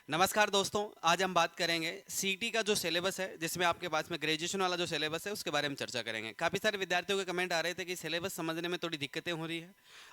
नमस्कार दोस्तों, आज हम बात करेंगे सीटी का जो सिलेबस है, जिसमें आपके पास में ग्रेजुएशन वाला जो सिलेबस है उसके बारे में चर्चा करेंगे। काफ़ी सारे विद्यार्थियों के कमेंट आ रहे थे कि सिलेबस समझने में थोड़ी दिक्कतें हो रही है,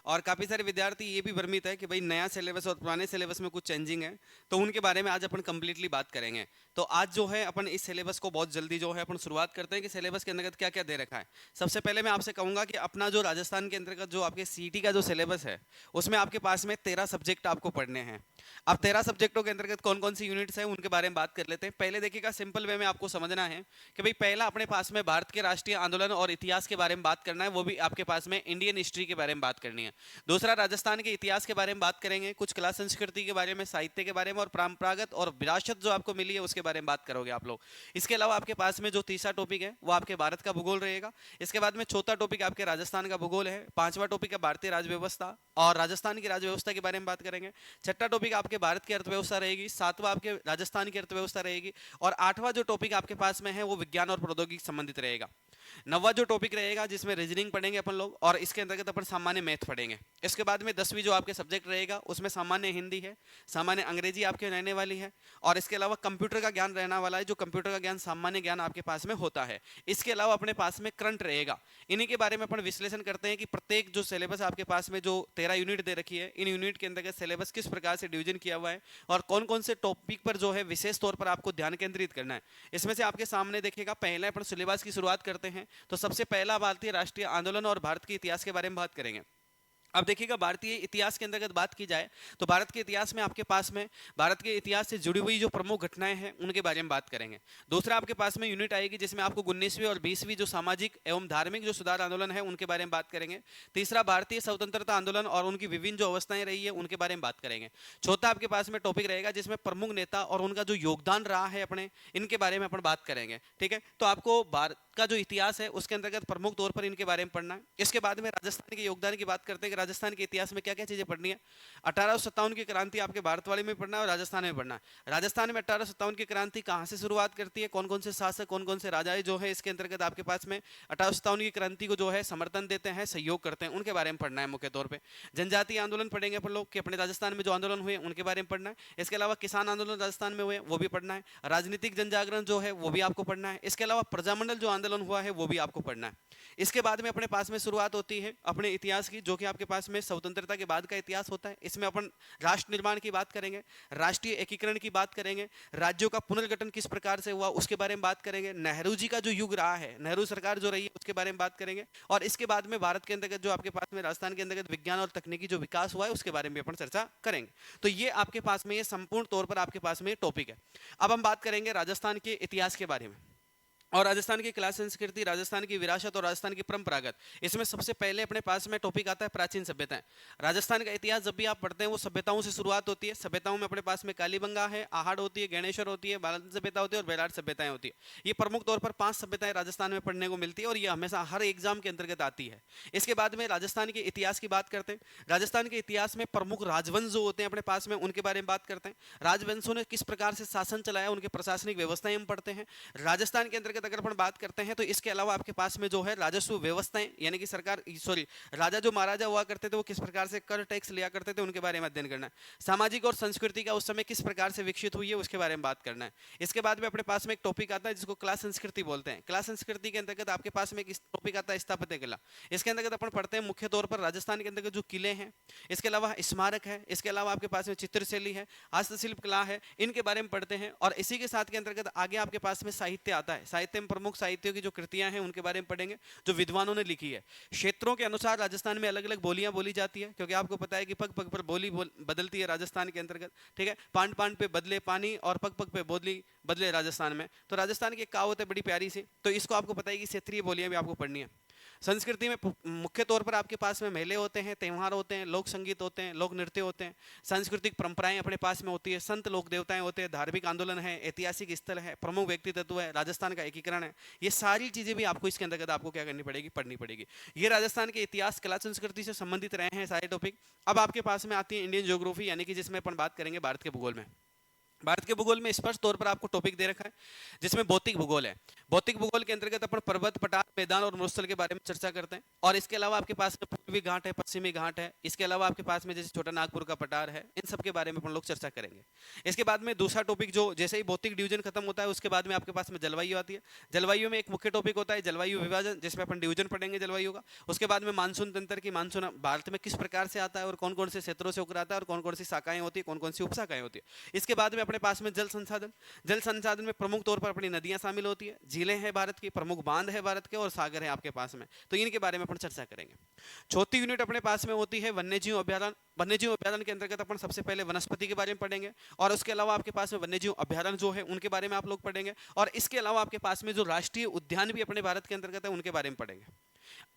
और काफ़ी सारे विद्यार्थी ये भी भ्रमित है कि भाई नया सिलेबस और पुराने सिलेबस में कुछ चेंजिंग है। तो उनके बारे में आज अपन कंप्लीटली बात करेंगे। तो आज जो है अपन इस सिलेबस को बहुत जल्दी जो है अपन शुरुआत करते हैं कि सिलेबस के अंतर्गत क्या क्या दे रखा है। सबसे पहले मैं आपसे कहूँगा कि अपना जो राजस्थान के अंतर्गत जो आपके सीटी का जो सिलेबस है, उसमें आपके पास में 13 सब्जेक्ट आपको पढ़ने हैं। अब 13 सब्जेक्टों के अंतर्गत कौन कौन सी यूनिट्स हैं उनके बारे में बात कर लेते हैं। पहले देखिएगा, सिंपल वे में आपको समझना है कि भाई पहला अपने पास में भारत के राष्ट्रीय आंदोलन और इतिहास के बारे में बात करना है, वो भी आपके पास में इंडियन हिस्ट्री के बारे में बात करनी है। दूसरा, राजस्थान के इतिहास के बारे में बात करेंगे, कुछ कला संस्कृति के बारे में, साहित्य के बारे में, और परंपरागत और विरासत जो आपको मिली है उसके बारे में बात करोगे आप लोग। इसके अलावा आपके पास में जो तीसरा टॉपिक है वो आपके भारत का भूगोल रहेगा। इसके बाद में चौथा टॉपिक आपके राजस्थान का भूगोल है। पांचवा टॉपिक है भारतीय राज्य व्यवस्था और राजस्थान की राज्य व्यवस्था के बारे में बात करेंगे। छठा टॉपिक आपके भारत की अर्थव्यवस्था रहेगी। सातवां आपके राजस्थान की अर्थव्यवस्था रहेगी। और आठवां जो टॉपिक आपके पास में है वो विज्ञान और प्रौद्योगिकी संबंधित रहेगा। नवा जो टॉपिक रहेगा जिसमें रीजनिंग पढ़ेंगे अपन लोग, और इसके अंतर्गत अपन सामान्य मैथ पढ़ेंगे। इसके बाद में 10वीं जो आपके सब्जेक्ट रहेगा उसमें सामान्य हिंदी है, सामान्य अंग्रेजी आपके रहने वाली है, और इसके अलावा कंप्यूटर का ज्ञान रहने वाला है, जो कंप्यूटर का ज्ञान सामान्य ज्ञान आपके पास में होता है। इसके अलावा अपने पास में करंट रहेगा। इन्हीं के बारे में अपन विश्लेषण करते हैं कि प्रत्येक जो सिलेबस आपके पास में जो 13 यूनिट दे रखी है, इन यूनिट के अंतर्गत सिलेबस किस प्रकार से डिवीजन किया हुआ है और कौन कौन से टॉपिक पर जो है विशेष तौर पर आपको ध्यान केंद्रित करना है। इसमें से आपके सामने देखिएगा, पहले अपन सिलेबस की शुरुआत करते हैं। तो सबसे पहला भारतीय राष्ट्रीय आंदोलन और भारत के इतिहास के बारे में बात करेंगे। अब देखिएगा, भारतीय इतिहास के अंतर्गत बात की जाए तो भारत के इतिहास में आपके पास में भारत के इतिहास से जुड़ी हुई जो प्रमुख घटनाएं हैं उनके बारे में बात करेंगे। दूसरा आपके पास में यूनिट आएगी जिसमें आपको 19वीं और 20वीं जो सामाजिक एवं धार्मिक जो सुधार आंदोलन है उनके बारे में बात करेंगे। तीसरा, भारतीय स्वतंत्रता आंदोलन और उनकी विभिन्न जो अवस्थाएं रही है उनके बारे में बात करेंगे। चौथा आपके पास में टॉपिक रहेगा जिसमें प्रमुख नेता और उनका जो योगदान रहा है अपने, इनके बारे में अपन बात करेंगे। ठीक है, तो आपको भारत का जो इतिहास है उसके अंतर्गत प्रमुख तौर पर इनके बारे में पढ़ना है। इसके बाद में राजस्थान के योगदान की बात करते हैं कि राजस्थान के इतिहास में क्या क्या चीजें पढ़नी है। 1857 की क्रांति आपके भारत वाले में पढ़ना है और राजस्थान में पढ़ना है। राजस्थान में 1857 की क्रांति कहां से शुरुआत करती है, कौन कौन से शासक, कौन कौन से राजाएं जो है इसके अंतर्गत आपके पास में 1857 की क्रांति को जो है समर्थन देते हैं, सहयोग करते हैं, उनके बारे में पढ़ना है मुख्य तौर पर। जनजातीय आंदोलन पढ़ेंगे अपन लोग कि अपने राजस्थान में जो आंदोलन हुए उनके बारे में पढ़ना है। इसके अलावा किसान आंदोलन राजस्थान में हुए वो भी पढ़ना है। राजनीतिक जनजागरण जो है वो भी आपको पढ़ना है। इसके अलावा प्रजामंडल जो आंदोलन हुआ है वो भी आपको पढ़ना है। इसके बाद में अपने पास में शुरुआत होती है अपने इतिहास की, जो कि आपके पास में स्वतंत्रता के बाद का इतिहास होता है। इसमें अपन राष्ट्र निर्माण की बात करेंगे, राष्ट्रीय एकीकरण की बात करेंगे, राज्यों का पुनर्गठन किस प्रकार से हुआ उसके बारे में बात करेंगे, नेहरू जी का जो युग रहा है, नेहरू सरकार जो रही है उसके बारे में बात करेंगे। और इसके बाद में भारत के अंतर्गत जो आपके पास में राजस्थान के अंतर्गत विज्ञान और तकनीकी जो विकास हुआ है उसके बारे में अपन चर्चा करेंगे। तो ये आपके पास में, ये संपूर्ण तौर पर आपके पास में टॉपिक है। अब हम बात करेंगे राजस्थान के इतिहास के बारे में और राजस्थान की कला संस्कृति, राजस्थान की विरासत और राजस्थान की परंपरागत। इसमें सबसे पहले अपने पास में टॉपिक आता है प्राचीन सभ्यताएं। राजस्थान का इतिहास जब भी आप पढ़ते हैं वो सभ्यताओं से शुरुआत होती है। सभ्यताओं में अपने पास में कालीबंगा है, आहड़ होती है, गणेश्वर होती है, बालन सभ्यता होती है और बेलाट सभ्यताएं होती है। ये प्रमुख तौर पर 5 सभ्यताएं राजस्थान में पढ़ने को मिलती है और ये हमेशा हर एग्जाम के अंतर्गत आती है। इसके बाद में राजस्थान के इतिहास की बात करते हैं। राजस्थान के इतिहास में प्रमुख राजवंश जो होते हैं अपने पास में उनके बारे में बात करते हैं। राजवंशों ने किस प्रकार से शासन चलाया, उनके प्रशासनिक व्यवस्थाएं हम पढ़ते हैं। राजस्थान के अंतर्गत अगर अपन बात करते हैं तो इसके अलावा आपके पास में जो है राजस्व व्यवस्थाएं, यानी कि सरकार, सॉरी, राजा जो महाराजा हुआ करते थे वो किस प्रकार से कर टैक्स लिया करते थे उनके बारे में अध्ययन करना है। सामाजिक और संस्कृति का उस समय किस प्रकार से विकसित हुई है उसके बारे में बात करना है। इसके बाद में अपने पास में एक टॉपिक आता है जिसको कला संस्कृति बोलते हैं। कला संस्कृति के अंतर्गत आपके पास में एक टॉपिक आता है स्थापत्य कला। इसके अंतर्गत अपन पढ़ते हैं मुख्य तौर पर राजस्थान के अंतर्गत जो किले हैं, इसके अलावा स्मारक है, इसके अलावा आपके पास में चित्रशैली है, हस्तशिल्प कला है, इनके बारे में पढ़ते हैं। और इसी के साथ के अंतर्गत आगे आपके पास में साहित्य आता है। साहित्य में प्रमुख साहित्यों की जो कृतियां हैं उनके बारे में पढ़ेंगे जो विद्वानों ने लिखी है। क्षेत्रों के अनुसार राजस्थान में अलग अलग बोलियां बोली जाती है, क्योंकि आपको पता है कि पग पग पर बदलती है राजस्थान के अंतर्गत। ठीक है, पांड पांड पे बदले पानी और पग पग पे बोली बदले राजस्थान में। तो राजस्थान की एक कहावत है बड़ी प्यारी सी, तो इसको आपको पता है कि क्षेत्रीय बोलियां भी आपको पढ़नी है। संस्कृति में मुख्य तौर पर आपके पास में मेले होते हैं, त्यौहार होते हैं, लोक संगीत होते हैं, लोक नृत्य होते हैं, सांस्कृतिक परंपराएं अपने पास में होती है, संत लोक देवताएं होते हैं, धार्मिक आंदोलन है, ऐतिहासिक स्थल है, प्रमुख व्यक्ति तत्व है, राजस्थान का एकीकरण है। ये सारी चीजें भी आपको इसके अंतर्गत आपको क्या करनी पड़ेगी, पढ़नी पड़ेगी। ये राजस्थान के इतिहास, कला, संस्कृति से संबंधित रहे हैं सारे टॉपिक। अब आपके पास में आती है इंडियन ज्योग्राफी, यानी कि जिसमें अपन बात करेंगे भारत के भूगोल में। भारत के भूगोल में स्पष्ट तौर पर आपको टॉपिक दे रखा है जिसमें भौतिक भूगोल है। भौतिक भूगोल के अंतर्गत अपन पर्वत, पठार, मैदान और मरुस्थल के बारे में चर्चा करते हैं। और इसके अलावा आपके पास में पूर्वी घाट है, पश्चिमी घाट है। इसके अलावा आपके पास में जैसे छोटा नागपुर का पठार है, इन सब के बारे में अपन लोग चर्चा करेंगे। इसके बाद में दूसरा टॉपिक जो जैसे ही भौतिक डिवीजन खत्म होता है उसके बाद में आपके पास में जलवायु आती है। जलवायु में एक मुख्य टॉपिक होता है जलवायु विभाजन, जिसमें अपन डिवीजन पढ़ेंगे जलवायु का। उसके बाद में मानसून तंत्र की, मानसून भारत में किस प्रकार से आता है और कौन कौन से क्षेत्रों से होकर आता है और कौन कौन सी शाखाएं होती है, कौन कौन सी उपशाखाएं होती है। इसके बाद में अपने पास में जल संसाधन, जल संसाधन में प्रमुख तौर पर अपनी नदियां शामिल होती है, झीलें हैं भारत की, प्रमुख बांध है भारत के और सागर है आपके पास में, तो इनके बारे में अपन चर्चा करेंगे। चौथी यूनिट अपने पास में होती है वन्यजीव अभ्यारण्य। वन्यजीव अभ्यारण्य के अंतर्गत अपन सबसे पहले वनस्पति के बारे में पढ़ेंगे और उसके अलावा आपके पास में वन्यजीव अभ्यारण्य जो है उनके बारे में आप लोग पढ़ेंगे। और इसके अलावा आपके पास में जो राष्ट्रीय उद्यान भी अपने भारत के अंतर्गत है उनके बारे में पढ़ेंगे।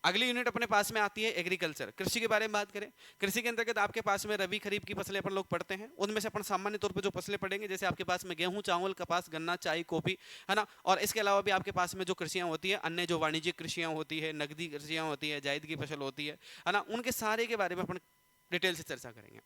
अगली यूनिट अपने पास में आती है एग्रीकल्चर, कृषि के बारे में बात करें। कृषि के अंतर्गत आपके पास में रबी खरीफ की फसलें अपन लोग पढ़ते हैं। उनमें से अपन सामान्य तौर पर जो फसलें पढ़ेंगे जैसे आपके पास में गेहूं, चावल, कपास, गन्ना, चाय, कॉफी, है ना। और इसके अलावा भी आपके पास में जो कृषियां होती है, अन्य जो वाणिज्यिक कृषियां होती है, नकदी कृषियां होती है, जायद की फसल होती है ना, उनके सारे के बारे में अपन डिटेल से चर्चा करेंगे।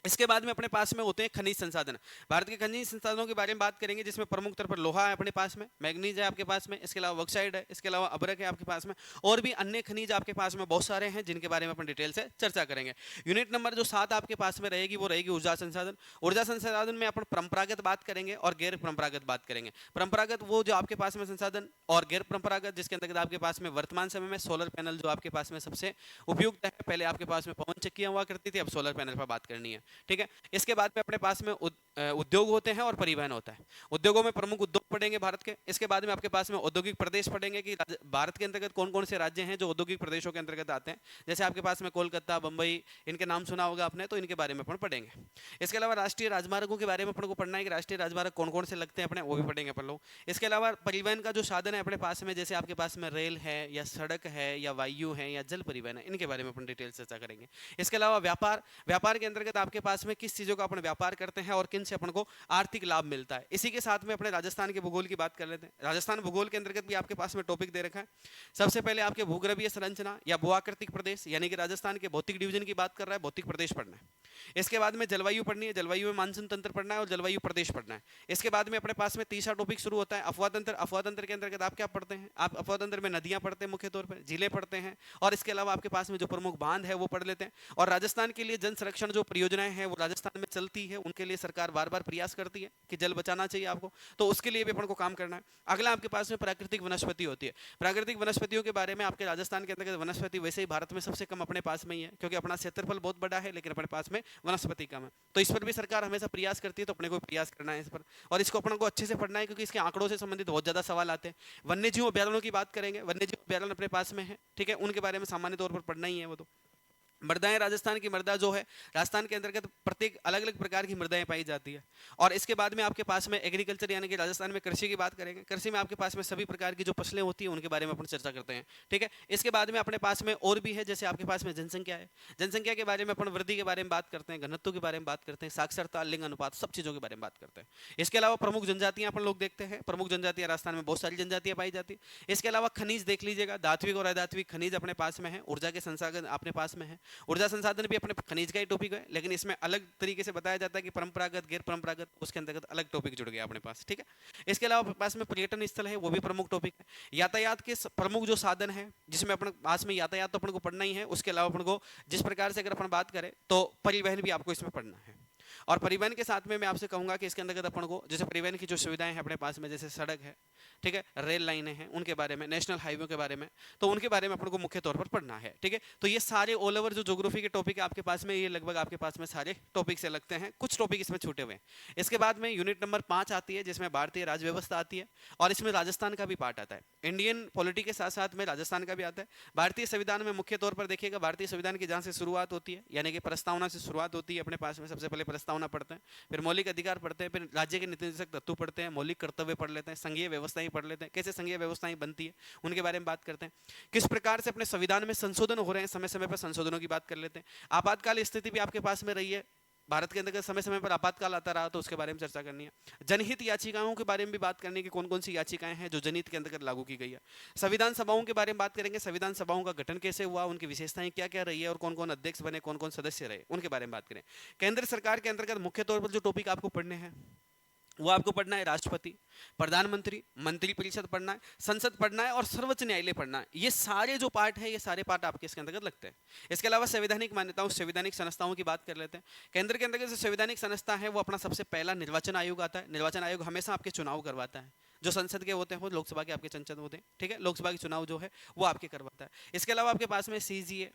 इसके बाद में अपने पास में होते हैं खनिज संसाधन। भारत के खनिज संसाधनों के बारे में बात करेंगे जिसमें प्रमुख तौर पर लोहा है अपने पास में, मैग्नीज है आपके पास में, इसके अलावा बॉक्साइट है, इसके अलावा अभ्रक है आपके पास में, और भी अन्य खनिज आपके पास में बहुत सारे हैं जिनके बारे में अपन डिटेल से चर्चा करेंगे। यूनिट नंबर जो 7 आपके पास में रहेगी वो रहेगी ऊर्जा संसाधन। ऊर्जा संसाधन में अपन परंपरागत बात करेंगे और गैर परंपरागत बात करेंगे। परंपरागत वो जो आपके पास में संसाधन, और गैर परंपरागत जिसके अंतर्गत आपके पास में वर्तमान समय में सोलर पैनल जो आपके पास में सबसे उपयुक्त है। पहले आपके पास में पवन चक्कियां हुआ करती थी, अब सोलर पैनल पर बात करनी है, ठीक है। इसके बाद में अपने पास में उद्योग होते हैं और परिवहन होता है। उद्योगों में प्रमुख उद्योग पढ़ेंगे भारत के। इसके बाद में आपके पास में औद्योगिक प्रदेश पढ़ेंगे कि भारत के अंतर्गत कौन कौन से राज्य हैं जो औद्योगिक प्रदेशों के अंतर्गत आते हैं। जैसे आपके पास में कोलकाता, बंबई, इनके नाम सुना होगा आपने, तो इनके बारे में अपन पढ़ेंगे। इसके अलावा राष्ट्रीय राजमार्गों के बारे में अपन को पढ़ना है कि राष्ट्रीय राजमार्ग कौन कौन से लगते हैं अपने, वो भी पढ़ेंगे अपन लोग। इसके अलावा परिवहन का जो साधन है अपने पास में, जैसे आपके पास में रेल है या सड़क है या वायु है या जल परिवहन है, इनके बारे में अपन डिटेल चर्चा करेंगे। इसके अलावा व्यापार, व्यापार के अंतर्गत आपके पास में किस चीजों का अपन व्यापार करते हैं और किन से अपन को आर्थिक लाभ मिलता है। इसी के साथ में अपने राजस्थान के भूगोल की बात कर लेते हैं। राजस्थान भूगोल के अंतर्गत भी आपके पास में टॉपिक दे रखा है। सबसे पहले आपके भूगर्भीय संरचना या भूआकृतिक प्रदेश, यानी कि राजस्थान के भौतिक डिवीजन की बात कर रहा है, भौतिक प्रदेश पढ़ना है। इसके बाद में जलवायु पढ़नी है, जलवायु में मानसून तंत्र पढ़ना है और जलवायु प्रदेश पढ़ना है। इसके बाद में अपने पास में तीसरा टॉपिक शुरू होता है अफवाह तंत्र। अफवाह तंत्र के अंतर्गत आप क्या पढ़ते हैं, आप अफवाह तंत्र में नदियां पढ़ते हैं, मुख्य तौर पर झीलें पढ़ते हैं, और इसके अलावा आपके पास में जो प्रमुख बांध है वो पढ़ लेते हैं। और राजस्थान के लिए जल संरक्षण जो परियोजनाएं हैं वो राजस्थान में चलती है, उनके लिए सरकार बार बार प्रयास करती है कि जल बचाना चाहिए आपको, तो उसके लिए भी अपन को काम करना है। अगला आपके पास में प्राकृतिक वनस्पति होती है। प्राकृतिक वनस्पतियों के बारे में आपके राजस्थान के अंतर्गत वनस्पति वैसे ही भारत में सबसे कम अपने पास में ही है, क्योंकि अपना क्षेत्रफल बहुत बड़ा है लेकिन अपने पास में वनस्पति कम है। तो इस पर भी सरकार हमेशा प्रयास करती है, तो अपने को प्रयास करना है इस पर, और इसको अपन को अच्छे से पढ़ना है क्योंकि इसके आंकड़ों से संबंधित बहुत ज्यादा सवाल आते हैं। वन्यजीव अभ्यारण्यों की बात करेंगे, वन्यजीव अभ्यारण्य अपने पास में है, ठीक है, उनके बारे में सामान्य तौर पर पढ़ना ही है वो। तो मृदाएं, राजस्थान की मृदा जो है, राजस्थान के अंतर्गत प्रत्येक अलग अलग प्रकार की मृदाएं पाई जाती है। और इसके बाद में आपके पास में एग्रीकल्चर यानी कि राजस्थान में कृषि की बात करेंगे। कृषि में आपके पास में सभी प्रकार की जो फसलें होती है उनके बारे में अपन चर्चा करते हैं, ठीक है। इसके बाद में अपने पास में और भी है, जैसे आपके पास में जनसंख्या है, जनसंख्या के बारे में अपन वृद्धि के बारे में बात करते हैं, घनत्व के बारे में बात करते हैं, साक्षरता, लिंग अनुपात, सब चीजों के बारे में बात करते हैं। इसके अलावा प्रमुख जनजातियां अपन लोग देखते हैं। प्रमुख जनजातियां राजस्थान में बहुत सारी जनजातियां पाई जाती है। इसके अलावा खनिज देख लीजिएगा, धात्विक और अधात्विक खनिज अपने पास में है। ऊर्जा के संसाधन अपने पास में है। ऊर्जा संसाधन भी अपने खनिज का ही टॉपिक है, लेकिन इसमें अलग तरीके से बताया जाता है कि परंपरागत, गैर परंपरागत, उसके अंतर्गत अलग टॉपिक जुड़ गया अपने पास, ठीक है। इसके अलावा अपने पास में पर्यटन स्थल है, वो भी प्रमुख टॉपिक है। यातायात के प्रमुख जो साधन है, जिसमें अपने पास में यातायात तो अपन को पढ़ना ही है, उसके अलावा अपन को जिस प्रकार से अगर अपन बात करें तो परिवहन भी आपको इसमें पढ़ना है। और परिवहन के साथ में मैं आपसे कहूंगा कि इसके अंतर्गत अपन को जैसे परिवहन की जो सुविधाएं हैं अपने पास में, जैसे सड़क है, ठीक है, रेल लाइनें हैं, उनके बारे में, नेशनल हाईवे के बारे में, तो उनके बारे में अपन को मुख्य तौर पर पढ़ना है, ठीक है। तो ये सारे ऑल ओवर जो ज्योग्राफी के टॉपिक है आपके पास में, ये लगभग आपके पास में सारे टॉपिक से लगते हैं, कुछ टॉपिक इसमें छूटे हुए हैं। इसके बाद में यूनिट नंबर 5 आती है जिसमें भारतीय राज्य व्यवस्था आती है, और इसमें राजस्थान का भी पार्ट आता है। इंडियन पॉलिटी के साथ साथ में राजस्थान का भी आता है। भारतीय संविधान में मुख्य तौर पर देखिएगा, भारतीय संविधान की जहां से शुरुआत होती है, यानी कि प्रस्तावना से शुरुआत होती है अपने पास में, सबसे पहले प्रस्तावना पढ़ते हैं, फिर मौलिक अधिकार पढ़ते हैं, फिर राज्य के नीति निर्देशक तत्व पढ़ते हैं, मौलिक कर्तव्य पढ़ लेते हैं, संघीय व्यवस्थाएं पढ़ लेते हैं, कैसे संघीय व्यवस्थाएं बनती है उनके बारे में बात करते हैं, किस प्रकार से अपने संविधान में संशोधन हो रहे हैं, समय समय पर संशोधनों की बात कर लेते हैं। आपातकाल स्थिति भी आपके पास में रही है, भारत के अंतर्गत समय समय पर आपातकाल आता रहा, तो उसके बारे में चर्चा करनी है। जनहित याचिकाओं के बारे में भी बात करनी है कि कौन कौन सी याचिकाएं हैं जो जनहित के अंतर्गत लागू की गई है। संविधान सभाओं के बारे में बात करेंगे, संविधान सभाओं का गठन कैसे हुआ, उनकी विशेषताएं क्या क्या रही है, और कौन कौन अध्यक्ष बने, कौन कौन सदस्य रहे, उनके बारे में बात करें। केंद्र सरकार के अंतर्गत मुख्य तौर पर जो टॉपिक आपको पढ़ने हैं, वो आपको पढ़ना है राष्ट्रपति, प्रधानमंत्री, मंत्रिपरिषद पढ़ना है, संसद पढ़ना है और सर्वोच्च न्यायालय पढ़ना है। ये सारे जो पार्ट है, ये सारे पार्ट आपके इसके अंतर्गत लगते हैं। इसके अलावा संवैधानिक मान्यताओं, संवैधानिक संस्थाओं की बात कर लेते हैं। केंद्र के अंतर्गत जो संवैधानिक संस्था है वो अपना सबसे पहला निर्वाचन आयोग आता है। निर्वाचन आयोग हमेशा आपके चुनाव करवाता है। जो संसद के होते हैं वो लोकसभा के आपके संसद होते हैं, ठीक है, लोकसभा के चुनाव जो है वो आपके करवाता है। इसके अलावा आपके पास में सीजीए,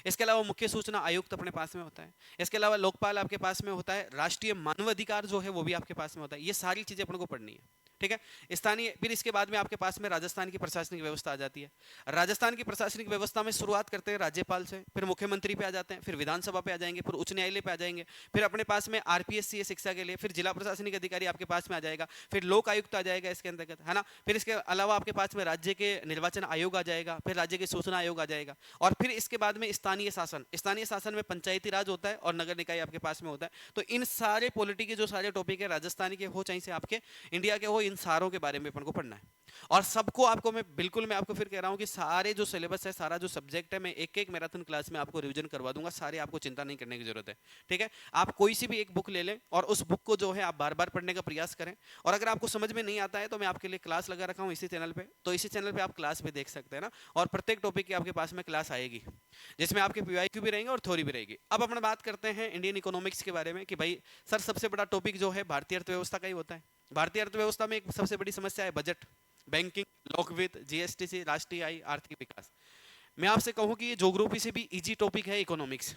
इसके अलावा मुख्य सूचना आयुक्त अपने पास में होता है। इसके अलावा लोकपाल आपके पास में होता है। राष्ट्रीय मानवाधिकार जो है वो भी आपके पास में होता है। ये सारी चीजें अपन को पढ़नी है, ठीक है। स्थानीय, फिर इसके बाद में आपके पास में राजस्थान की प्रशासनिक व्यवस्था आ जाती है। राजस्थान की प्रशासनिक व्यवस्था में शुरुआत करते हैं राज्यपाल से, फिर मुख्यमंत्री पे आ जाते हैं, फिर विधानसभा पे आ जाएंगे, फिर उच्च न्यायालय पे आ जाएंगे, फिर अपने पास में आरपीएससी है शिक्षा के लिए, फिर जिला प्रशासनिक अधिकारी आपके पास में आ जाएगा, फिर लोक आयुक्त आ जाएगा इसके अंतर्गत, है ना। फिर इसके अलावा आपके पास में राज्य के निर्वाचन आयोग आ जाएगा, फिर राज्य के सूचना आयोग आ जाएगा, और फिर इसके बाद में स्थानीय शासन। स्थानीय शासन में पंचायती राज होता है और नगर निकाय आपके पास में होता है। तो इन सारे पॉलिटी के जो सारे टॉपिक है, राजस्थान के हो चाहे से आपके इंडिया के हो, इन सारों के बारे में अपन को पढ़ना है। और सबको आपको मैं आपको फिर कह रहा हूं कि सारे जो सिलेबस है, सारा जो सब्जेक्ट है, मैं एक एक मैराथन क्लास में आपको रिवीजन करवा दूंगा। सारे आपको चिंता नहीं करने की जरूरत है, ठीक है। आप कोई सी भी एक बुक ले लें और उस बुक को जो है आप बार बार पढ़ने का प्रयास करें। और अगर आपको समझ में नहीं आता है तो मैं आपके लिए क्लास लगा रखा हूं इसी चैनल पे, तो इसी चैनल पे आप क्लास भी देख सकते हैं ना। और प्रत्येक टॉपिक की आपके पास में क्लास आएगी, जिसमें आपके पीवाईक्यू भी रहेंगे और थ्योरी भी रहेगी। अब अपन बात करते हैं इंडियन इकोनॉमिक्स के बारे में कि भाई सर, सबसे बड़ा टॉपिक जो है भारतीय अर्थव्यवस्था का ही होता है। भारतीय अर्थव्यवस्था में एक सबसे बड़ी समस्या है बजट, बैंकिंग, लोकवित्त, जीएसटी, राष्ट्रीय आय, आर्थिक विकास। मैं आपसे कहूं कि ये ज्योग्राफी से भी इजी टॉपिक है इकोनॉमिक्स।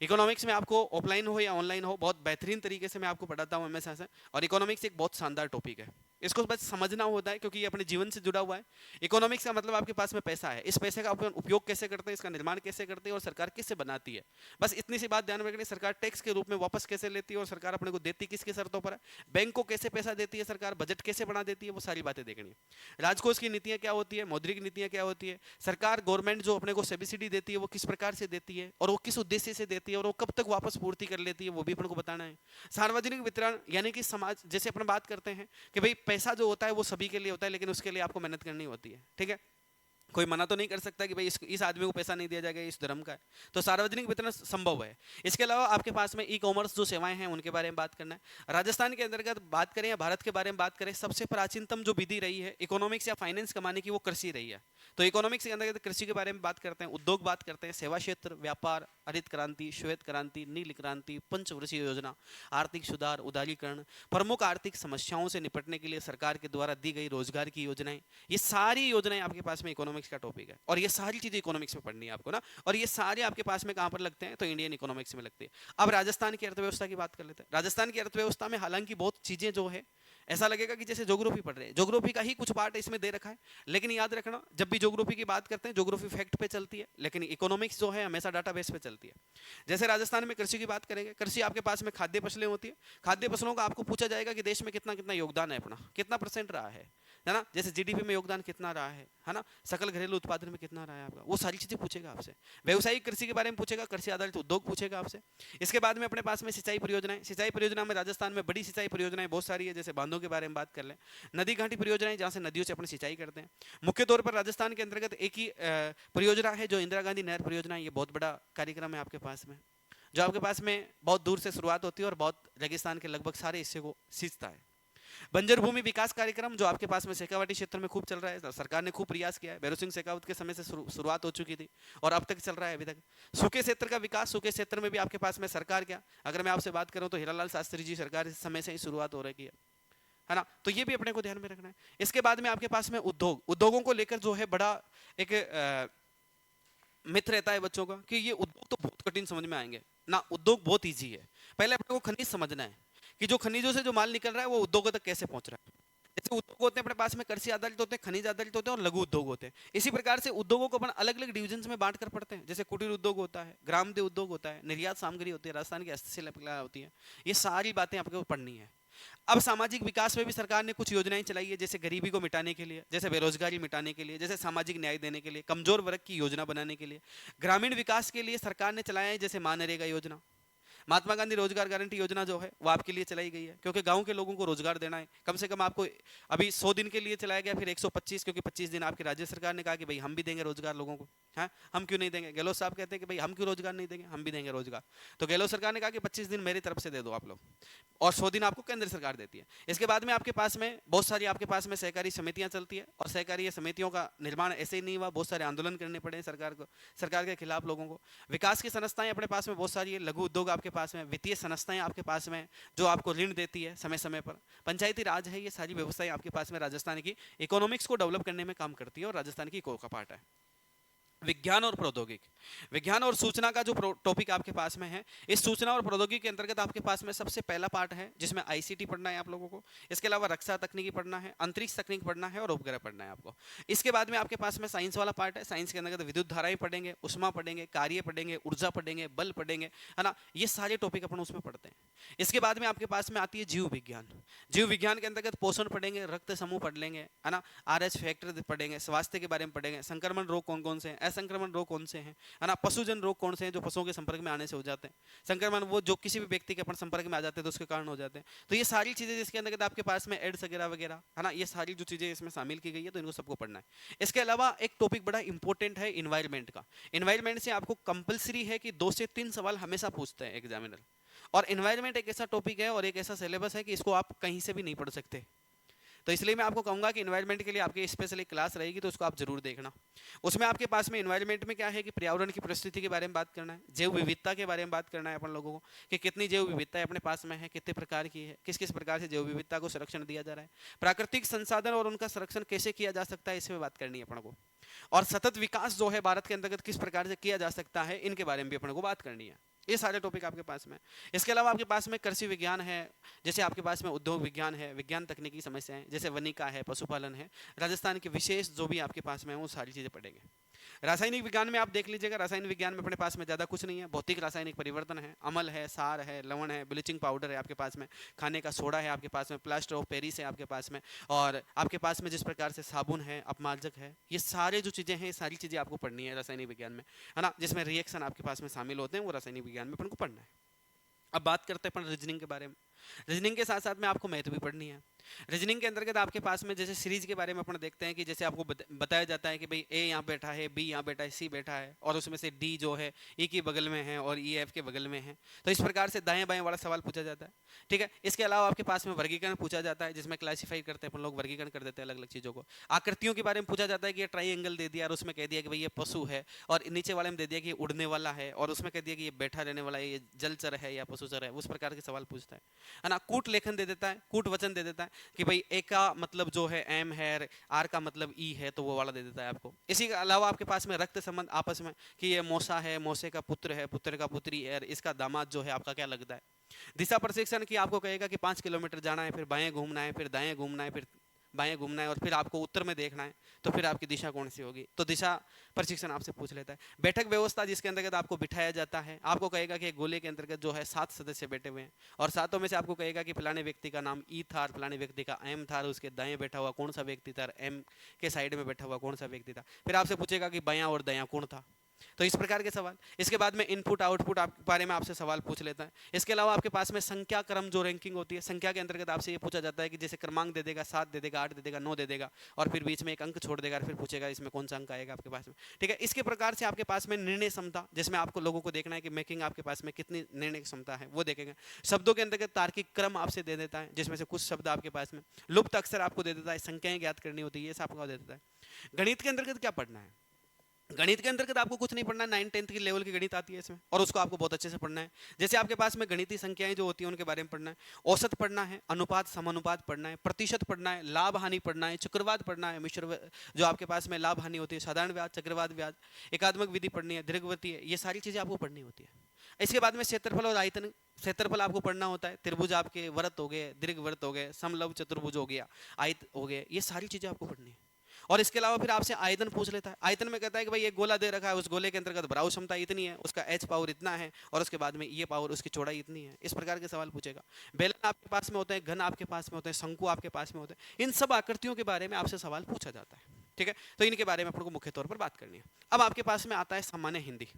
इकोनॉमिक्स में आपको ऑफलाइन हो या ऑनलाइन हो, बहुत बेहतरीन तरीके से मैं आपको पढ़ाता हूं हमेशा से। और इकोनॉमिक्स एक बहुत शानदार टॉपिक है, इसको बस समझना होता है क्योंकि ये अपने जीवन से जुड़ा हुआ है। इकोनॉमिक्स का मतलब आपके पास में पैसा है, इस पैसे का अपन उपयोग कैसे करते हैं, इसका निर्माण कैसे करते हैं और सरकार किससे बनाती है। बस इतनी सी बात ध्यान में रखनी। सरकार टैक्स के रूप में वापस कैसे लेती है और सरकार अपने को देती किसकी शर्तों पर है, बैंक को कैसे पैसा देती है सरकार, बजट कैसे बना देती है, वो सारी बातें देखनी है। राजकोष की नीतियां क्या होती है, मौद्रिक नीतियां क्या होती है, सरकार गवर्नमेंट जो अपने को सब्सिडी देती है वो किस प्रकार से देती है और वो किस उद्देश्य से देती है और वो कब तक वापस पूर्ति कर लेती है, वो भी अपन को बताना है। सार्वजनिक वितरण यानी कि समाज, जैसे अपन बात करते हैं कि भाई पैसा जो होता है वो सभी के लिए होता है, लेकिन उसके लिए आपको मेहनत करनी होती है, ठीक है। कोई मना तो नहीं कर सकता कि भाई इस आदमी को पैसा नहीं दिया जाएगा, इस धर्म का है। तो सार्वजनिक वितरण संभव है। इसके अलावा आपके पास में ई कॉमर्स जो सेवाएं हैं उनके बारे में बात करना है। राजस्थान के अंतर्गत बात करें या भारत के बारे में बात करें, सबसे प्राचीनतम जो विधि रही है इकोनॉमिक्स या फाइनेंस कमाने की, वो कृषि रही है। तो इकोनॉमिक्स के अंतर्गत कृषि के बारे में बात करते हैं, उद्योग बात करते हैं, सेवा क्षेत्र, व्यापार, हरित क्रांति, श्वेत क्रांति, नील क्रांति, पंचवर्षीय योजना, आर्थिक सुधार, उदारीकरण, प्रमुख आर्थिक समस्याओं से निपटने के लिए सरकार के द्वारा दी गई रोजगार की योजनाएं, ये सारी योजनाएं आपके पास में इकोनॉमिक्स का टॉपिक है। और ये सारी चीजें इकोनॉमिक्स में पढ़नी है आपको ना। और ये सारे आपके पास में कहां पर लगते हैं, तो इंडियन इकोनॉमिक्स में लगते हैं। अब राजस्थान की अर्थव्यवस्था की बात कर लेते हैं। राजस्थान की अर्थव्यवस्था में हालांकि बहुत चीजें जो है, ऐसा लगेगा कि जैसे ज्योग्राफी पढ़ रहे हैं, ज्योग्राफी का ही कुछ पार्ट इसमें दे रखा है। लेकिन याद रखना, जब भी ज्योग्राफी की बात करते हैं, ज्योग्राफी फैक्ट पे चलती है, लेकिन इकोनॉमिक्स जो है हमेशा डाटाबेस पे चलती है। जैसे राजस्थान में कृषि की बात करेंगे, कृषि आपके पास में खाद्य फसलें होती है। खाद्य फसलों का आपको पूछा जाएगा कि देश में कितना कितना योगदान है अपना, कितना परसेंट रहा है ना। जैसे जीडीपी में योगदान कितना रहा है ना, सकल घरेलू उत्पादन में कितना रहा है आपका, वो सारी चीजें पूछेगा आपसे। व्यावसायिक कृषि के बारे में पूछेगा, कृषि आधारित उद्योग पूछेगा आपसे। इसके बाद में अपने पास में सिंचाई परियोजनाएं, सिंचाई परियोजना में राजस्थान में बड़ी सिंचाई परियोजनाएं बहुत सारी है। जैसे बांधों के बारे में बात कर लें, नदी घाटी परियोजनाएं जहां से नदियों से अपनी सिंचाई करते हैं। मुख्य तौर पर राजस्थान के अंतर्गत एक ही परियोजना है जो इंदिरा गांधी नहर परियोजना है। ये बहुत बड़ा कार्यक्रम है आपके पास में, जो आपके पास में बहुत दूर से शुरुआत होती है और बहुत रेगिस्तान के लगभग सारे हिस्से को सींचता है। बंजर भूमि विकास कार्यक्रम जो आपके पास में शेखावाटी क्षेत्र में खूब चल रहा है, सरकार ने खूब प्रयास किया है। भैरव सिंह शेखावत के समय से शुरुआत हो चुकी थी और अब तक चल रहा है अभी तक। सूखे क्षेत्र का विकास, सूखे क्षेत्र में भी आपके पास में सरकार क्या, अगर मैं आपसे बात करूं तो हीरालाल शास्त्री जी सरकार इस समय से ही शुरुआत हो रही है ना। तो ये भी अपने को ध्यान में रखना है। इसके बाद में आपके पास में उद्योग, उद्योगों को लेकर जो है बड़ा एक मिथ रहता है बच्चों का कि ये उद्योग तो बहुत कठिन समझ में आएंगे ना। उद्योग बहुत इजी है। पहले अपने को खनिज समझना है कि जो खनिजों से जो माल निकल रहा है वो उद्योगों तक कैसे पहुंच रहा है। जैसे उद्योग होते हैं अपने पास में, कृषि आधारित होते हैं, खनिज आधारित होते हैं और लघु उद्योग होते हैं। इसी प्रकार से उद्योगों को अपन अलग अलग डिविजन में बांट कर पढ़ते हैं। जैसे कुटीर उद्योग होता है, ग्रामोद्योग उद्योग होता है, निर्यात सामग्री होती है, राजस्थान की हस्तशिल्प होती है। ये सारी बातें आपको पढ़नी है। अब सामाजिक विकास में भी सरकार ने कुछ योजनाएं चलाई है, जैसे गरीबी को मिटाने के लिए, जैसे बेरोजगारी मिटाने के लिए, जैसे सामाजिक न्याय देने के लिए, कमजोर वर्ग की योजना बनाने के लिए, ग्रामीण विकास के लिए सरकार ने चलाया है जैसे मनरेगा योजना। महात्मा गांधी रोजगार गारंटी योजना जो है वो आपके लिए चलाई गई है, क्योंकि गांव के लोगों को रोजगार देना है। कम से कम आपको अभी 100 दिन के लिए चलाया गया, फिर 125, क्योंकि 25 दिन आपकी राज्य सरकार ने कहा कि भाई हम भी देंगे रोजगार लोगों को। हाँ, हम क्यों नहीं देंगे। गहलोत साहब कहते हैं कि भाई हम क्यों रोजगार नहीं देंगे, हम भी देंगे रोजगार। तो गहलोत सरकार ने कहा कि 25 दिन मेरी तरफ से दे दो आप लोग। और 100 दिन आपको केंद्र सरकार देती है। इसके बाद में आपके पास में बहुत सारी आपके पास में सहकारी समितियां चलती है, और सहकारी समितियों का निर्माण ऐसे ही नहीं हुआ, बहुत सारे आंदोलन करने पड़े सरकार को, सरकार के खिलाफ लोगों को। विकास की संस्थाएं अपने पास में बहुत सारी है, लघु उद्योग आपके पास में, वित्तीय संस्थाएं आपके पास में जो आपको ऋण देती है समय समय पर, पंचायती राज है, ये सारी व्यवस्थाएं आपके पास में राजस्थान की इकोनॉमिक्स को डेवलप करने में काम करती है और राजस्थान की इको का पार्ट है। विज्ञान और प्रौद्योगिकी, विज्ञान और सूचना का जो टॉपिक आपके पास में है, इस सूचना और प्रौद्योगिकी के अंतर्गत आपके पास में सबसे पहला पार्ट है जिसमें आईसीटी पढ़ना है आप लोगों को। इसके अलावा रक्षा तकनीकी पढ़ना है, अंतरिक्ष तकनीक पढ़ना है और उपग्रह पढ़ना है आपको। इसके बाद में आपके पास में साइंस वाला पार्ट है, साइंस के अंतर्गत विद्युत धाराएं पढ़ेंगे, उष्मा पढ़ेंगे, कार्य पढ़ेंगे, ऊर्जा पढ़ेंगे, बल पढ़ेंगे, है ना, ये सारे टॉपिक अपन उसमें पढ़ते हैं। इसके बाद में आपके पास में आती है जीव विज्ञान। जीव विज्ञान के अंतर्गत पोषण पढ़ेंगे, रक्त समूह पढ़ लेंगे, है ना, RH फैक्टर पढ़ेंगे, स्वास्थ्य के बारे में पढ़ेंगे, संक्रमण रोग कौन कौन से हैं, असंक्रमण रोग कौन से हैं, है ना, पशुजन रोग कौन से हैं जो पशुओं के संपर्क में आने से हो जाते हैं, संक्रमण वो जो किसी भी व्यक्ति के अपन संपर्क में आ जाते हैं तो उसके कारण हो जाते हैं। तो ये सारी चीजें जिसके अंदर आपके पास में एड्स वगैरह वगैरह, है ना, ये सारी जो चीजें इसमें शामिल की गई है तो इनको सबको पढ़ना है। इसके अलावा एक टॉपिक बड़ा इंपॉर्टेंट है इन्वायरमेंट का। इन्वायरमेंट से आपको कंपलसरी है कि 2 से 3 सवाल हमेशा पूछते हैं एग्जामिनर, और इन्वायरमेंट एक ऐसा टॉपिक है और एक ऐसा सिलेबस है कि इसको आप कहीं से भी नहीं पढ़ सकते। तो इसलिए मैं आपको कहूंगा कि इन्वायरमेंट के लिए आपकी स्पेशली क्लास रहेगी तो उसको आप जरूर देखना। उसमें आपके पास में इन्वायरमेंट में क्या है कि पर्यावरण की परिस्थिति के बारे में बात करना है, जैव विविधता के बारे में बात करना है अपन लोगों को कि कितनी जैव विविधता अपने पास में है, कितने प्रकार की है, किस किस प्रकार से जैव विविधता को संरक्षण दिया जा रहा है, प्राकृतिक संसाधन और उनका संरक्षण कैसे किया जा सकता है इसमें बात करनी है अपन को, और सतत विकास जो है भारत के अंतर्गत किस प्रकार से किया जा सकता है इनके बारे में भी अपन को बात करनी है। ये सारे टॉपिक आपके पास में। इसके अलावा आपके पास में कृषि विज्ञान है, जैसे आपके पास में उद्योग विज्ञान है, विज्ञान तकनीकी समस्याएं जैसे वनिका है, पशुपालन है, राजस्थान के विशेष जो भी आपके पास में है वो सारी चीजें पढ़ेंगे। रासायनिक विज्ञान में आप देख लीजिएगा, रासायनिक विज्ञान में अपने पास में ज्यादा कुछ नहीं है, भौतिक रासायनिक परिवर्तन है, अमल है, सार है, लवण है, ब्लीचिंग पाउडर है आपके पास में, खाने का सोडा है आपके पास में, प्लास्टर ऑफ पेरिस है आपके पास में, और आपके पास में जिस प्रकार से साबुन है, अपमार्जक है, ये सारे जो चीजें हैं सारी चीजें आपको पढ़नी है रासायनिक विज्ञान में, है ना, जिसमें रिएक्शन आपके पास में शामिल होते हैं वो रासायनिक विज्ञान में अपन को पढ़ना है। अब बात करते हैं अपन रीजनिंग के बारे में। रीजनिंग के साथ साथ में आपको मैथ भी पढ़नी है। रीजनिंग के अंतर्गत आपके पास में जैसे सीरीज के बारे में अपन देखते हैं कि जैसे आपको बताया जाता है कि भाई ए यहाँ बैठा है, बी यहाँ बैठा है, सी बैठा है, और उसमें से डी जो है ई के बगल में है और ई एफ के बगल में है, तो इस प्रकार से दाएं बाएं वाला सवाल पूछा जाता है। ठीक है, इसके अलावा आपके पास में वर्गीकरण पूछा जाता है, जिसमें क्लासीफाई करते हैं अपन लोग, वर्गीकरण कर देते हैं अलग अलग चीज़ों को। आकृतियों के बारे में पूछा जाता है कि ये ट्राइंगल दे दिया और उसमें कह दिया कि भाई ये पशु है, और नीचे वाले में दे दिया कि ये उड़ने वाला है, और उसमें कह दिया कि ये बैठा रहने वाला है, ये जलचर है या पशुचर है, उस प्रकार के सवाल पूछता है ना। कूट लेखन दे देता है, कूट वचन दे देता है कि भाई ए का मतलब जो है एम है, आर का मतलब ई है, तो वो वाला दे देता है आपको। इसी के अलावा आपके पास में रक्त संबंध आपस में कि ये मौसा है, मौसे का पुत्र है, पुत्र का पुत्री है, इसका दामाद जो है आपका क्या लगता है। दिशा प्रशिक्षण की आपको कहेगा कि 5 किलोमीटर जाना है, फिर बाएं घूमना है, फिर दाएं घूमना है, फिर बाएं घूमना है, और फिर आपको उत्तर में देखना है, तो फिर आपकी दिशा कौन सी होगी, तो दिशा प्रशिक्षण आपसे पूछ लेता है। बैठक व्यवस्था जिसके अंतर्गत आपको बिठाया जाता है, आपको कहेगा कि गोले के अंतर्गत जो है 7 सदस्य बैठे हुए हैं, और सातों में से आपको कहेगा कि फलाने व्यक्ति का नाम ई था, फलाने व्यक्ति का एम था, उसके दाएं बैठा हुआ कौन सा व्यक्ति था, एम के साइड में बैठा हुआ कौन सा व्यक्ति था। फिर आपसे पूछेगा कि बायां और दायां कौन था। तो इस प्रकार के सवाल। इसके बाद में इनपुट आउटपुट आप बारे में आपसे सवाल पूछ लेता है। इसके अलावा आपके पास में संख्या क्रम जो रैंकिंग होती है, संख्या के अंतर्गत आपसे ये पूछा जाता है कि जैसे क्रमांक दे देगा, 7 दे देगा, 8 दे देगा, 9 दे देगा, और फिर बीच में एक अंक छोड़ देगा, और फिर पूछेगा इसमें कौन सा अंक आएगा आपके पास में। ठीक है, इसके प्रकार से आपके पास में निर्णय क्षमता, जिसमें आपको लोगों को देखना है कि मेकिंग आपके पास में कितनी निर्णय क्षमता है, वो देखेंगे। शब्दों के अंतर्गत तार्किक क्रम आपसे दे देता है, जिसमें से कुछ शब्द आपके पास में लुप्त अक्षर आपको दे देता है, संख्याएं ज्ञात करनी होती है, ये सब आपको दे देता है। गणित के अंतर्गत क्या पढ़ना है, गणित के अंतर्गत आपको कुछ नहीं पढ़ना है, 9th-10th की लेवल की गणित आती है इसमें, और उसको आपको बहुत अच्छे से पढ़ना है। जैसे आपके पास में गणितीय संख्याएं जो होती हैं उनके बारे में पढ़ना है, औसत पढ़ना है, अनुपात समानुपात पढ़ना है, प्रतिशत पढ़ना है, लाभ हानि पढ़ना है, चक्रवात पढ़ना है, मिश्र जो आपके पास में लाभ हानि होती है, साधारण ब्याज, चक्रवात ब्याज, एकात्मक विधि पढ़नी है, दीर्घवृत्तीय है, ये सारी चीजें आपको पढ़नी होती है। इसके बाद में क्षेत्रफल और आयतन, क्षेत्रफल आपको पढ़ना होता है, त्रिभुज आपके वृत्त हो गए, दीर्घवृत्त हो गए, समलंब चतुर्भुज हो गया, आयत हो गए, ये सारी चीजें आपको पढ़नी है। और इसके अलावा फिर आपसे आयतन पूछ लेता है। आयतन में कहता है कि भाई एक गोला दे रखा है, उस गोले के अंतर्गत भराव क्षमता इतनी है, उसका एच पावर इतना है, और उसके बाद में ये पावर, उसकी चौड़ाई इतनी है, इस प्रकार के सवाल पूछेगा। बेलन आपके पास में होते हैं, घन आपके पास में होते हैं, शंकु आपके पास में होते हैं, इन सब आकृतियों के बारे में आपसे सवाल पूछा जाता है। ठीक है, तो इनके बारे में अपन को मुख्य तौर पर बात करनी है। अब आपके पास में आता है सामान्य हिंदी।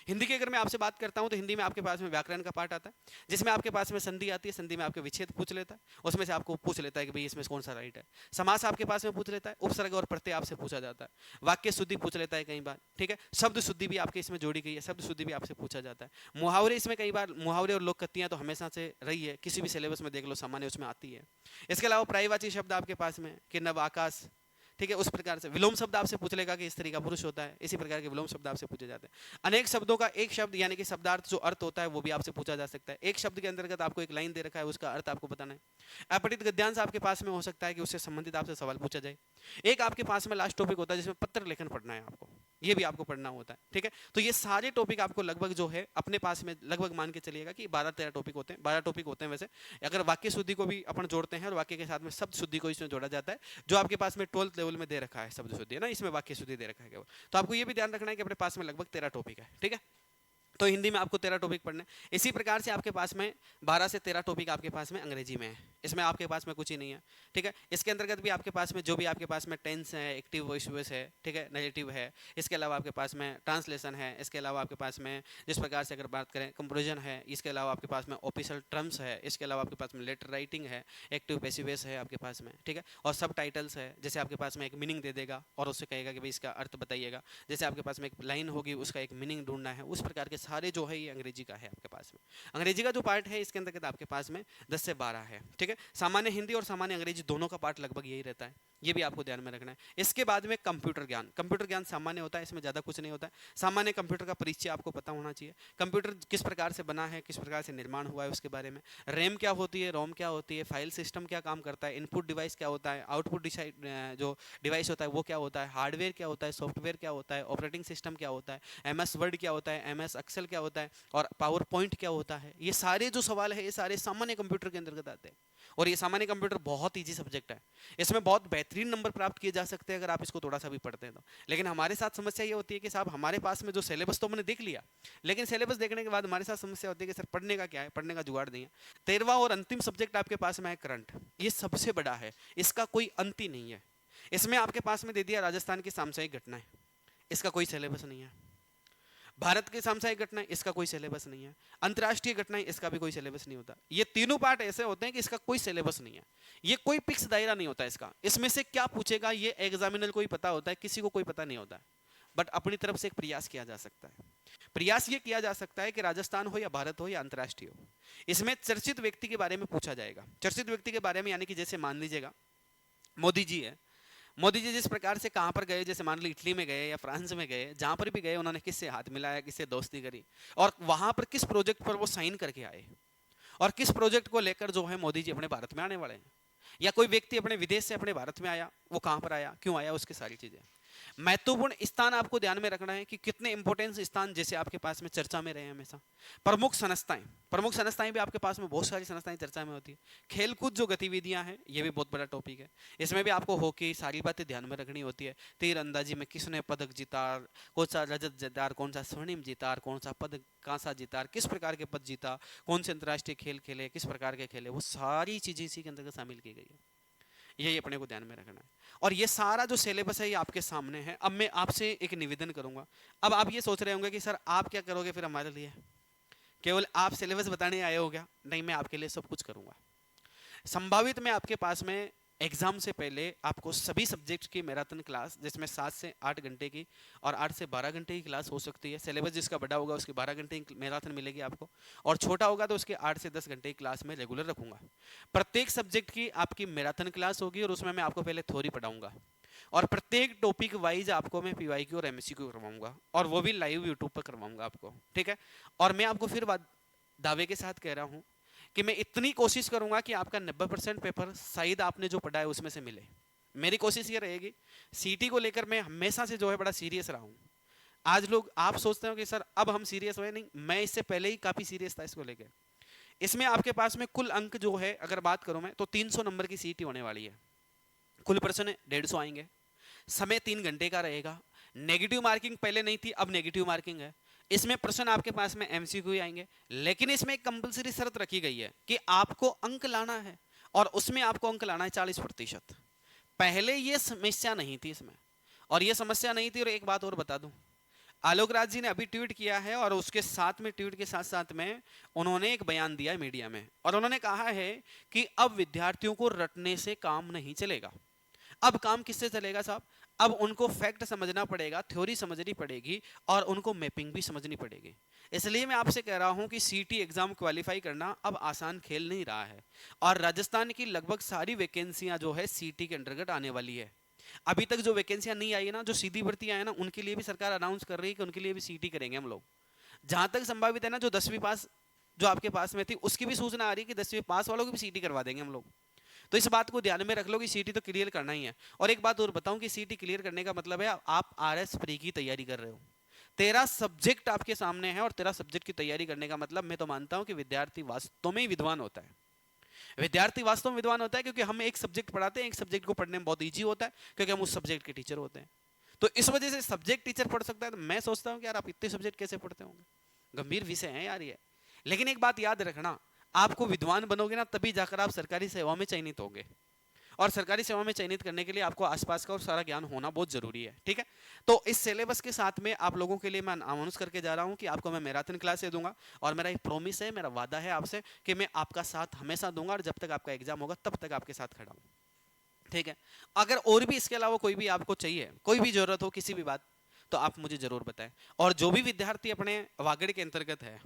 हिंदी की अगर मैं आपसे बात करता हूं तो हिंदी में आपके पास में व्याकरण का पार्ट आता है, जिसमें आपके पास में संधि आती है, संधि में आपके विच्छेद पूछ लेता है, उसमें से आपको पूछ लेता है कि भाई इसमें कौन सा राइट है। समास आपके पास में पूछ लेता है, उपसर्ग और प्रत्यय आपसे पूछा जाता है, वाक्य शुद्धि पूछ लेता है कई बार, ठीक है, शब्द शुद्धि भी आपके इसमें जोड़ी गई है, शब्द शुद्धि भी आपसे पूछा जाता है। मुहावरे इसमें कई बार, मुहावरे और लोककथियां तो हमेशा से रही है, किसी भी सिलेबस में देख लो सामान्य उसमें आती है। इसके अलावा पर्यायवाची शब्द आपके पास में कि नव आकाश, ठीक है, उस प्रकार से विलोम शब्द आपसे पूछ लेगा कि स्त्री का पुरुष होता है, इसी प्रकार के विलोम शब्द आपसे पूछे जाते हैं। अनेक शब्दों का एक शब्द यानी कि शब्दार्थ जो अर्थ होता है वो भी आपसे पूछा जा सकता है। एक शब्द के अंतर्गत आपको एक लाइन दे रखा है, उसका अर्थ आपको बताना है। अपठित गद्यांश आपके पास में हो सकता है कि उससे संबंधित आपसे सवाल पूछा जाए। एक आपके पास में लास्ट टॉपिक होता है जिसमें पत्र लेखन पढ़ना है आपको, ये भी आपको पढ़ना होता है, ठीक है। तो ये सारे टॉपिक आपको लगभग जो है अपने पास में लगभग मान के चलिएगा कि 12-13 टॉपिक होते हैं, 12 टॉपिक होते हैं वैसे, अगर वाक्य शुद्धि को भी अपन जोड़ते हैं और वाक्य के साथ में शब्द शुद्धि को इसमें जोड़ा जाता है, जो आपके पास में 12th लेवल में दे रखा है शब्द शुद्धि है ना, इसमें वाक्य शुद्धि दे रखा है केवल। तो आपको ये भी ध्यान रखना है कि अपने पास में लगभग 13 टॉपिक है, ठीक है। तो हिंदी में आपको 13 टॉपिक पढ़ने, इसी प्रकार से आपके पास में 12 से 13 टॉपिक आपके पास में अंग्रेजी में है, इसमें आपके पास में कुछ ही नहीं है, ठीक है। इसके अंतर्गत भी आपके पास में जो भी आपके पास में टेंस है, एक्टिव वॉइस वॉइस है, ठीक है, नेगेटिव है, इसके अलावा आपके पास में ट्रांसलेशन है, इसके अलावा आपके पास में जिस प्रकार से अगर बात करें कंपोजिशन है, इसके अलावा आपके पास में ऑफिशियल टर्म्स है, इसके अलावा आपके पास में लेटर राइटिंग है, एक्टिव पैसिव वॉइस है आपके पास में, ठीक है, और सब टाइटल्स है, जैसे आपके पास में एक मीनिंग दे देगा और उससे कहेगा कि भाई इसका अर्थ बताइएगा, जैसे आपके पास में एक लाइन होगी उसका एक मीनिंग ढूंढना है, उस प्रकार के सारे जो है ये अंग्रेजी का है आपके पास में। अंग्रेजी का जो पार्ट है इसके अंतर्गत आपके पास में 10 से 12 है, ठीक है। सामान्य हिंदी और सामान्य अंग्रेजी दोनों का पार्ट लगभग यही रहता है, ये भी आपको ध्यान में रखना है। इसके बाद में कंप्यूटर ज्ञान, कंप्यूटर ज्ञान सामान्य होता है, इसमें ज़्यादा कुछ नहीं होता है। सामान्य कंप्यूटर का परिचय आपको पता होना चाहिए, कंप्यूटर किस प्रकार से बना है, किस प्रकार से निर्माण हुआ है उसके बारे में, रैम क्या होती है, रोम क्या होती है, फाइल सिस्टम क्या काम करता है, इनपुट डिवाइस क्या होता है, आउटपुट जो डिवाइस होता है वो क्या होता है, हार्डवेयर क्या होता है, सॉफ्टवेयर क्या होता है, ऑपरेटिंग सिस्टम क्या होता है, MS वर्ड क्या होता है, MS एक्सेल क्या होता है और पावर पॉइंट क्या होता है। ये सारे जो सवाल है ये सारे सामान्य कंप्यूटर के अंतर्गत आते हैं और ये सामान्य कंप्यूटर बहुत ईजी सब्जेक्ट है, इसमें बहुत बेहतरीन नंबर प्राप्त किए जा सकते हैं अगर आप इसको थोड़ा सा भी पढ़ते हैं तो। लेकिन हमारे साथ समस्या ये होती है कि साहब हमारे पास में जो सिलेबस तो हमने देख लिया, लेकिन सिलेबस देखने के बाद हमारे साथ समस्या होती है कि सर पढ़ने का क्या है, पढ़ने का जुगाड़ नहीं है। 13वां और अंतिम सब्जेक्ट आपके पास में है करंट, ये सबसे बड़ा है, इसका कोई अंत ही नहीं है। इसमें आपके पास में दे दिया राजस्थान की सामसायिक घटनाएं, इसका कोई सिलेबस नहीं है। भारत की सामसायिक घटनाएं, इसका कोई सिलेबस नहीं है। अंतर्राष्ट्रीय घटनाएं, इसका भी कोई सिलेबस नहीं होता। ये तीनों पार्ट ऐसे होते हैं कि इसका कोई सिलेबस नहीं है, ये कोई फिक्स दायरा नहीं होता इसका, इसमें से क्या पूछेगा ये एग्जामिनर को ही पता होता है, किसी को कोई पता नहीं होता। बट अपनी तरफ से एक प्रयास किया जा सकता है, प्रयास ये किया जा सकता है कि राजस्थान हो या भारत हो या अंतर्राष्ट्रीय हो, इसमें चर्चित व्यक्ति के बारे में पूछा जाएगा। चर्चित व्यक्ति के बारे में यानी कि जैसे मान लीजिएगा मोदी जी है, मोदी जी जिस प्रकार से कहां पर गए, जैसे मान लो इटली में गए या फ्रांस में गए, जहां पर भी गए उन्होंने किससे हाथ मिलाया, किससे दोस्ती करी और वहां पर किस प्रोजेक्ट पर वो साइन करके आए और किस प्रोजेक्ट को लेकर जो है मोदी जी अपने भारत में आने वाले हैं, या कोई व्यक्ति अपने विदेश से अपने भारत में आया, वो कहां पर आया, क्यों आया, उसकी सारी चीजें। महत्वपूर्ण स्थान आपको ध्यान में रखना है कि कितने इंपॉर्टेंस स्थान जैसे आपके पास में चर्चा में रहे हमेशा। प्रमुख संस्थाएं, प्रमुख संस्थाएं भी आपके पास में बहुत सारी संस्थाएं चर्चा में होती है। खेलकूद जो गतिविधियां हैं ये भी बहुत बड़ा टॉपिक है, इसमें भी आपको हॉकी सारी बातें ध्यान में रखनी होती है। तीरंदाजी में किसने पदक जीता, कौन सा रजत जीता, कौन सा स्वर्णिम जीता, कौन सा पदक कांसा जीता, किस प्रकार के पद जीता, कौन से अंतर्राष्ट्रीय खेल खेले, किस प्रकार के खेले, वो सारी चीजें इसी के अंतर्गत शामिल की गई है, यही अपने को ध्यान में रखना है। और ये सारा जो सिलेबस है ये आपके सामने है। अब मैं आपसे एक निवेदन करूंगा, अब आप ये सोच रहे होंगे कि सर आप क्या करोगे फिर हमारे लिए, केवल आप सिलेबस बताने आए हो क्या? नहीं, मैं आपके लिए सब कुछ करूंगा। संभावित में आपके पास में एग्जाम से पहले आपको सभी सब्जेक्ट की मैराथन क्लास, जिसमें 7 से 8 घंटे की और 8 से 12 घंटे की क्लास हो सकती है। सिलेबस जिसका बड़ा होगा उसकी 12 घंटे की मैराथन मिलेगी आपको, और छोटा होगा तो उसके 8 से 10 घंटे की क्लास में रेगुलर रखूंगा। प्रत्येक सब्जेक्ट की आपकी मैराथन क्लास होगी और उसमें मैं आपको पहले थ्योरी पढ़ाऊंगा और प्रत्येक टॉपिक वाइज आपको मैं PYQ और MCQ करवाऊंगा, और वो भी लाइव यूट्यूब पर करवाऊंगा आपको, ठीक है। और मैं आपको फिर दावे के साथ कह रहा हूं कि मैं इतनी कोशिश करूंगा कि आपका 90% पेपर शायद आपने जो पढ़ा है उसमें से मिले। मेरी कोशिश ये रहेगी। सीटी को लेकर मैं हमेशा से जो है बड़ा सीरियस रहा हूं। आज लोग आप सोचते हो कि सर अब हम सीरियस हुए, नहीं, मैं इससे पहले ही काफी सीरियस था इसको लेकर। इसमें आपके पास में कुल अंक जो है अगर बात करूं मैं तो 300 नंबर की सीटी होने वाली है। कुल प्रश्न 150 आएंगे, समय 3 घंटे का रहेगा। नेगेटिव मार्किंग पहले नहीं थी, अब नेगेटिव मार्किंग है। इसमें प्रश्न आपके पास में MCQ आएंगे, लेकिन इसमें एक कंपलसरी शर्त रखी गई है कि आपको अंक लाना है और उसमें आपको अंक लाना है 40%। पहले ये समस्या नहीं थी इसमें, और ये समस्या नहीं थी। और एक बात और बता दूं, आलोक राज जी ने अभी ट्वीट किया है और उसके साथ में, ट्वीट के साथ साथ में उन्होंने एक बयान दिया है मीडिया में, और उन्होंने कहा है कि अब विद्यार्थियों को रटने से काम नहीं चलेगा। अब काम किससे चलेगा साहब? अब उनको फैक्ट समझना पड़ेगा, थ्योरी समझनी पड़ेगी, और उनको मैपिंग भी समझनी पड़ेगी। इसलिए मैं आपसे कह रहा हूं कि सीटी एग्जाम क्वालिफाई करना अब आसान खेल नहीं रहा है। और राजस्थान की लगभग सारी वैकेंसियां जो है सीटी के अंतर्गत आने वाली है। अभी तक जो वैकेंसियां नहीं आई है ना, जो सीधी भर्ती आई है ना, उनके लिए भी सरकार अनाउंस कर रही है कि उनके लिए भी सीटी करेंगे हम लोग। जहां तक संभावित है ना, जो 10वीं पास जो आपके पास में थी, उसकी भी सूचना आ रही है कि 10वीं पास वालों की भी सीटी करवा देंगे हम लोग। तो इस बात को ध्यान में रख लो कि सीटी तो क्लियर करना ही है। और एक बात और बताऊं कि सीटी क्लियर करने का मतलब है आप आरएस प्री की तैयारी कर रहे हो। 13 सब्जेक्ट आपके सामने है, और 13 सब्जेक्ट की तैयारी करने का मतलब मैं तो मानता हूं कि विद्यार्थी वास्तव में ही विद्वान होता है। विद्यार्थी वास्तव में विद्वान होता है, क्योंकि हम एक सब्जेक्ट पढ़ाते हैं, एक सब्जेक्ट को पढ़ने में बहुत ईजी होता है, क्योंकि हम उस सब्जेक्ट के टीचर होते हैं। तो इस वजह से सब्जेक्ट टीचर पढ़ सकता है। तो मैं सोचता हूं कि यार आप इतने सब्जेक्ट कैसे पढ़ते होंगे, गंभीर विषय है यार ये। लेकिन एक बात याद रखना, आपको विद्वान बनोगे ना, तभी जाकर आप सरकारी सेवा में चयनित होंगे। और सरकारी सेवा में चयनित करने के लिए आपको आसपास का और सारा ज्ञान होना बहुत जरूरी है, ठीक है। तो इस सिलेबस के साथ में आप लोगों के लिए मैं अनाउंस करके जा रहा हूं कि आपको मैं मैराथन क्लास दूंगा। और मेरा एक प्रॉमिस है, मेरा वादा है आपसे कि मैं आपका साथ हमेशा दूंगा, और जब तक आपका एग्जाम होगा तब तक आपके साथ खड़ा हूं, ठीक है। अगर और भी इसके अलावा कोई भी आपको चाहिए, कोई भी जरूरत हो किसी भी बात, तो आप मुझे जरूर बताएं। और जो भी विद्यार्थी अपने वागड़ के अंतर्गत है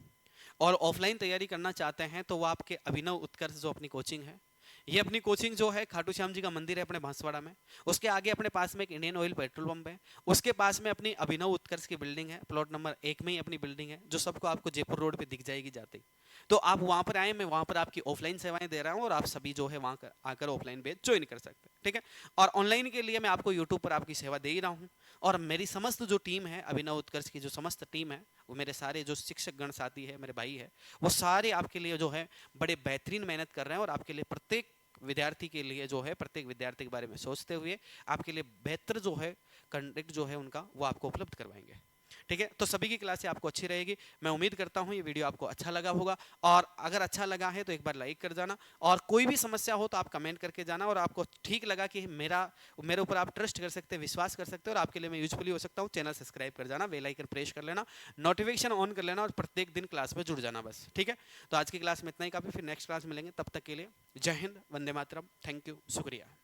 और ऑफलाइन तैयारी करना चाहते हैं, तो वो आपके अभिनव उत्कर्ष जो अपनी कोचिंग है, ये अपनी कोचिंग जो है खाटू श्याम जी का मंदिर है अपने बांसवाड़ा में, उसके आगे अपने पास में एक इंडियन ऑयल पेट्रोल पंप है, उसके पास में अपनी अभिनव उत्कर्ष की बिल्डिंग है, प्लॉट नंबर 1 में ही अपनी बिल्डिंग है, जो सबको आपको जयपुर रोड पे दिख जाएगी जाते ही। तो आप वहां पर आए, मैं वहां पर आपकी ऑफलाइन सेवाएं दे रहा हूं, और आप सभी जो है वहां आकर ऑफलाइन बैच ज्वाइन कर सकते हैं, ठीक है। और ऑनलाइन के लिए मैं आपको यूट्यूब पर आपकी सेवा दे ही रहा हूँ। और मेरी समस्त जो टीम है, अभिनव उत्कर्ष की जो समस्त टीम है, वो मेरे सारे जो शिक्षक गण साथी है, मेरे भाई है, वो सारे आपके लिए जो है बड़े बेहतरीन मेहनत कर रहे हैं। और आपके लिए प्रत्येक विद्यार्थी के लिए जो है, प्रत्येक विद्यार्थी के बारे में सोचते हुए आपके लिए बेहतर जो है कंटेंट जो है उनका, वो आपको उपलब्ध करवाएंगे, ठीक है। तो सभी की क्लासें आपको अच्छी रहेगी। मैं उम्मीद करता हूं ये वीडियो आपको अच्छा लगा होगा, और अगर अच्छा लगा है तो एक बार लाइक कर जाना, और कोई भी समस्या हो तो आप कमेंट करके जाना, और आपको ठीक लगा कि मेरे ऊपर आप ट्रस्ट कर सकते हैं, विश्वास कर सकते हैं, और आपके लिए मैं यूजफुली हो सकता हूं, चैनल सब्सक्राइब कर जाना, बेल आइकन प्रेस कर लेना, नोटिफिकेशन ऑन कर लेना, और प्रत्येक दिन क्लास में जुड़ जाना बस, ठीक है। तो आज की क्लास में इतना ही काफी, फिर नेक्स्ट क्लास मिलेंगे, तब तक के लिए जय हिंद, वंदे मातरम, थैंक यू, शुक्रिया।